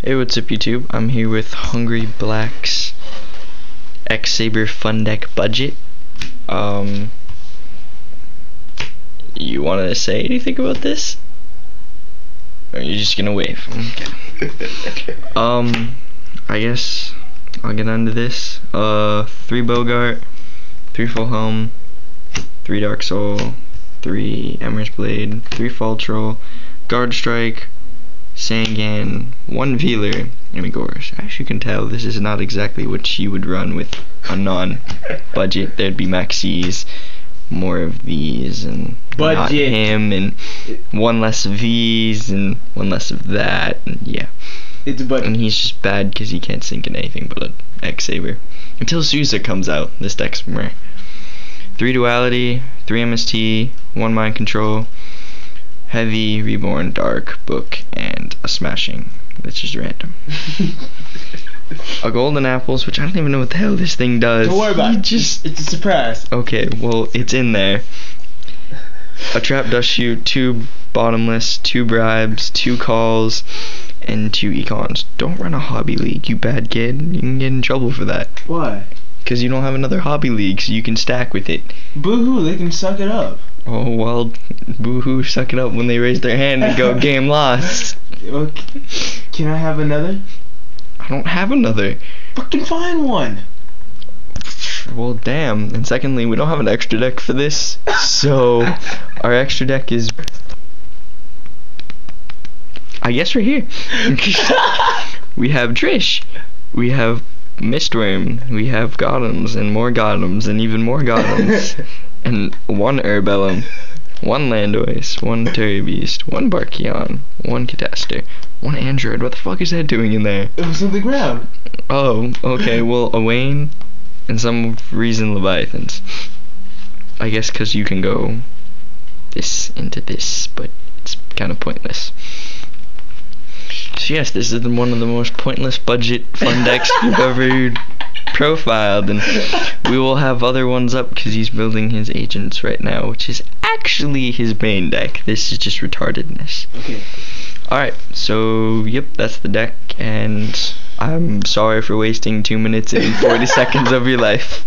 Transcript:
Hey, what's up YouTube? I'm here with Hungry Black's X-Saber Fun Deck Budget. You wanna say anything about this? Or are you just gonna wave? Okay. I guess I'll get onto this. 3 Bogart, 3 Full Helm, 3 Dark Soul, 3 Emmer's Blade, 3 Fall Troll, Guard Strike, Sangan, 1 Veeler, and a Gorge. As you can tell, this is not exactly what you would run with a non-budget. There'd be maxis, more of these, and budget. Not him, and 1 less of these, and 1 less of that, and yeah. It's a budget. And he's just bad because he can't sink in anything but an X-Saber. Until Sousa comes out, this deck's rare. 3 Duality, 3 MST, 1 Mind Control, Heavy, Reborn, Dark, Book, and a Smashing, which is random. A Golden Apples, which I don't even know what the hell this thing does. Don't worry about it. It's a surprise. Okay, well, it's in there. A Trap Dust Shoot, 2 Bottomless, 2 Bribes, 2 Calls, and 2 Econs. Don't run a hobby league, you bad kid. You can get in trouble for that. Why? Because you don't have another hobby league, so you can stack with it. Boo-hoo, they can suck it up. Oh, well, boo-hoo, suck it up when they raise their hand and go, game lost. Okay. Can I have another? I don't have another. Fucking find one. Well, damn. And secondly, we don't have an extra deck for this, so our extra deck is, I guess, right here. We have Trish. We have Mistworm. We have Gothams and more Gothams and even more Gothams. And 1 Urbellum, 1 Landoise, 1 Turbibeast, 1 Barkion, 1 Cataster, 1 Android. What the fuck is that doing in there? It was on the ground. Oh, okay, well, a Wayne and some reason Leviathans. I guess because you can go this into this, but it's kind of pointless. So yes, this is one of the most pointless budget fun decks you've ever profiled, and we will have other ones up because he's building his agents right now, which is actually his main deck. This is just retardedness. Okay. Alright, so yep, that's the deck, and I'm sorry for wasting 2 minutes and 40 seconds of your life.